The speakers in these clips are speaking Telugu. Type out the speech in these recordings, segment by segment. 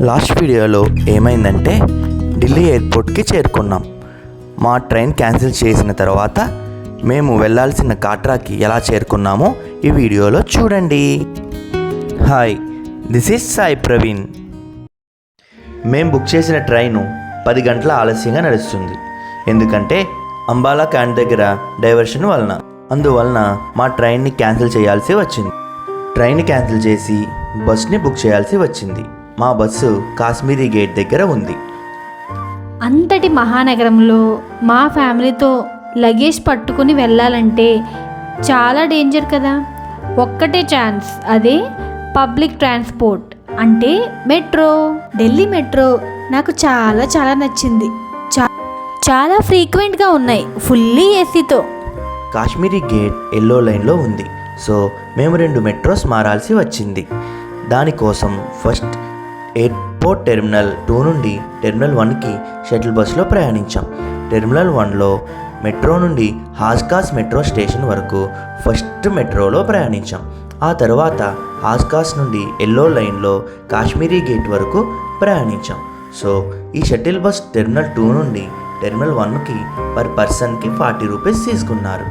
లాస్ట్ వీడియోలో ఏమైందంటే ఢిల్లీ ఎయిర్పోర్ట్కి చేరుకున్నాం. మా ట్రైన్ క్యాన్సిల్ చేసిన తర్వాత మేము వెళ్ళాల్సిన కాట్రాకి ఎలా చేరుకున్నామో ఈ వీడియోలో చూడండి. Hi, this is Sai Praveen. మేము బుక్ చేసిన ట్రైను 10 గంటల ఆలస్యంగా నడుస్తుంది. ఎందుకంటే అంబాలా క్యాంట్ దగ్గర డైవర్షన్ వలన. అందువలన మా ట్రైన్ని క్యాన్సిల్ చేయాల్సి వచ్చింది. ట్రైన్ క్యాన్సిల్ చేసి బస్ని బుక్ చేయాల్సి వచ్చింది. మా బస్సు కాశ్మీరీ గేట్ దగ్గర ఉంది. అంతటి మహానగరంలో మా ఫ్యామిలీతో లగేజ్ పట్టుకుని వెళ్ళాలంటే చాలా డేంజర్ కదా. ఒక్కటే ఛాన్స్, అదే పబ్లిక్ ట్రాన్స్పోర్ట్ అంటే మెట్రో. ఢిల్లీ మెట్రో నాకు చాలా చాలా నచ్చింది. చాలా ఫ్రీక్వెంట్గా ఉన్నాయి, ఫుల్లీ ఏసీతో. కాశ్మీరీ గేట్ ఎల్లో లైన్లో ఉంది. సో మేము 2 మెట్రోస్ మారాల్సి వచ్చింది. దానికోసం ఫస్ట్ ఎయిర్పోర్ట్ టెర్మినల్ 2 నుండి టెర్మినల్ 1కి షటిల్ బస్సులో ప్రయాణించాం. టెర్మినల్ 1లో మెట్రో నుండి హాస్కాస్ మెట్రో స్టేషన్ వరకు ఫస్ట్ మెట్రోలో ప్రయాణించాం. ఆ తర్వాత హాస్కాస్ నుండి ఎల్లో లైన్లో కాశ్మీరీ గేట్ వరకు ప్రయాణించాం. సో ఈ షటిల్ బస్ టెర్మినల్ 2 నుండి టెర్మినల్ 1కి పర్ పర్సన్కి 40 రూపీస్ తీసుకున్నారు.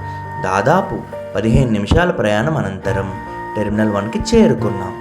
దాదాపు 15 నిమిషాల ప్రయాణం అనంతరం టెర్మినల్ 1కి చేరుకున్నాం.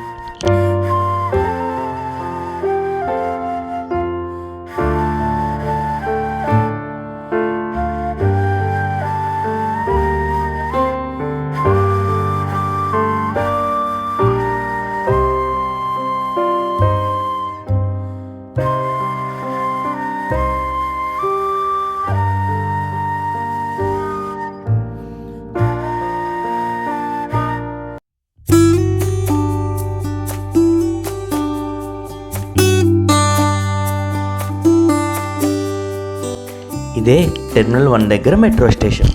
ఇదే టెర్మినల్ 1 దగ్గర మెట్రో స్టేషన్.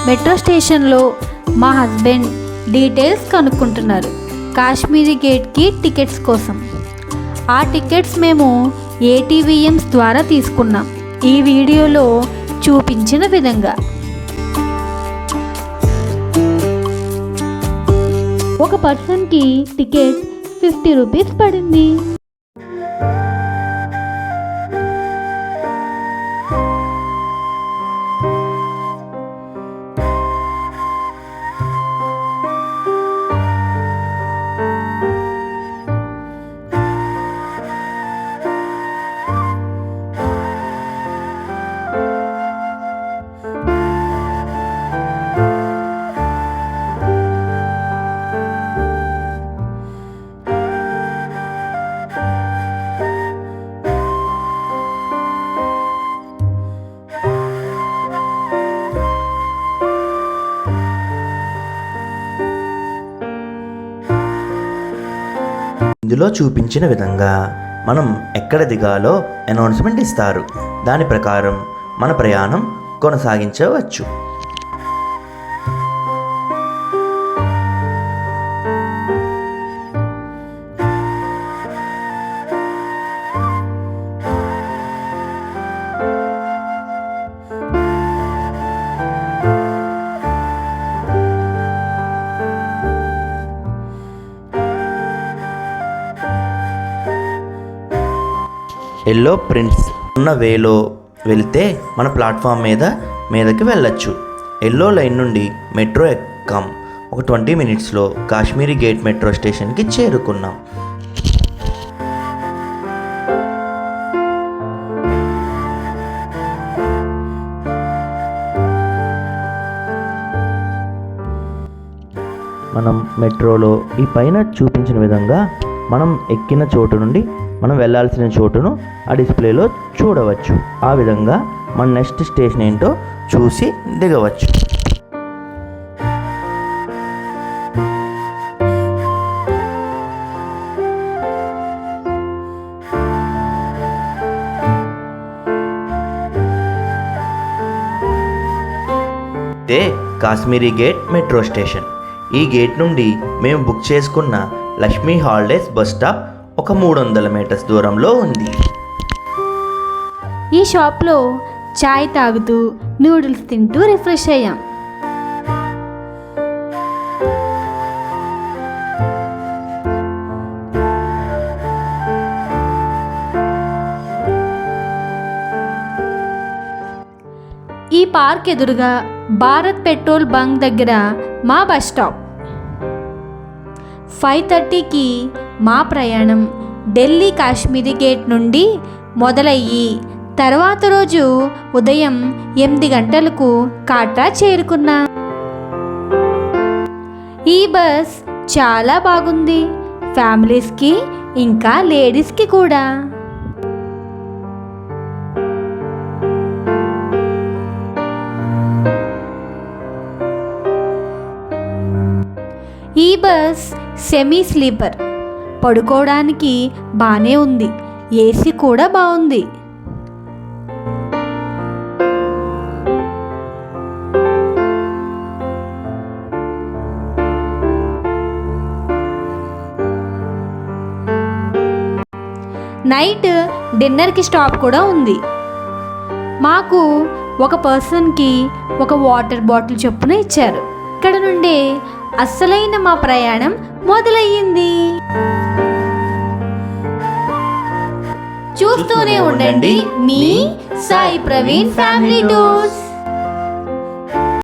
మెట్రో స్టేషన్లో మా హస్బెండ్ డీటెయిల్స్ కనుక్కుంటున్నారు కాశ్మీరీ గేట్కి టికెట్స్ కోసం. ఆ టికెట్స్ మేము ATVMs ద్వారా తీసుకున్నాం, ఈ వీడియోలో చూపించిన విధంగా. ఒక పర్సన్కి టికెట్ 50 రూపీస్ పడింది. ఇందులో చూపించిన విధంగా మనం ఎక్కడ దిగాలో అనౌన్స్మెంట్ ఇస్తారు. దాని ప్రకారం మన ప్రయాణం కొనసాగించవచ్చు. ఎల్లో ప్రింట్స్ ఉన్న వేలో వెళ్తే మన ప్లాట్ఫామ్ మీదకి వెళ్ళచ్చు. ఎల్లో లైన్ నుండి మెట్రో ఎక్కాం. ఒక 20 మినిట్స్లో కాశ్మీరీ గేట్ మెట్రో స్టేషన్కి చేరుకున్నాం. మనం మెట్రోలో ఈ పైన చూపించిన విధంగా మనం ఎక్కిన చోటు నుండి మనం వెళ్ళాల్సిన చోటును ఆ డిస్ప్లేలో చూడవచ్చు. ఆ విధంగా మన నెక్స్ట్ స్టేషన్ ఏంటో చూసి దిగవచ్చు. ఇదే కాశ్మీరీ గేట్ మెట్రో స్టేషన్. ఈ గేట్ నుండి మేము బుక్ చేసుకున్న లక్ష్మీ హాలిడేస్ బస్ స్టాప్ ఒక 300 మీటర్స్ దూరంలో ఉంది. ఈ షాప్లో చాయ్ తాగుతూ నూడిల్స్ తింటూ రిఫ్రెష్ అయ్యాం. ఈ పార్క్ ఎదురుగా భారత్ పెట్రోల్ బంక్ దగ్గర మా బస్ స్టాప్. 5:30కి మా ప్రయాణం ఢిల్లీ కాశ్మీరీ గేట్ నుండి మొదలయ్యి తర్వాత రోజు ఉదయం 8 గంటలకు కాట్రా చేరుకున్నాం. ఈ బస్ చాలా బాగుంది, ఫ్యామిలీస్కి ఇంకా లేడీస్కి కూడా. ఈ బస్ సెమీ స్లీపర్, పడుకోవడానికి బాగానే ఉంది, ఏసీ కూడా బాగుంది. నైట్ డిన్నర్కి స్టాప్ కూడా ఉంది. మాకు ఒక పర్సన్కి ఒక వాటర్ బాటిల్ చొప్పున ఇచ్చారు. ఇక్కడ నుండి అస్సలైన మా ప్రయాణం మొదలయ్యింది. చూస్తూనే ఉండండి మీ సాయి ప్రవీణ్ ఫ్యామిలీ టూర్స్.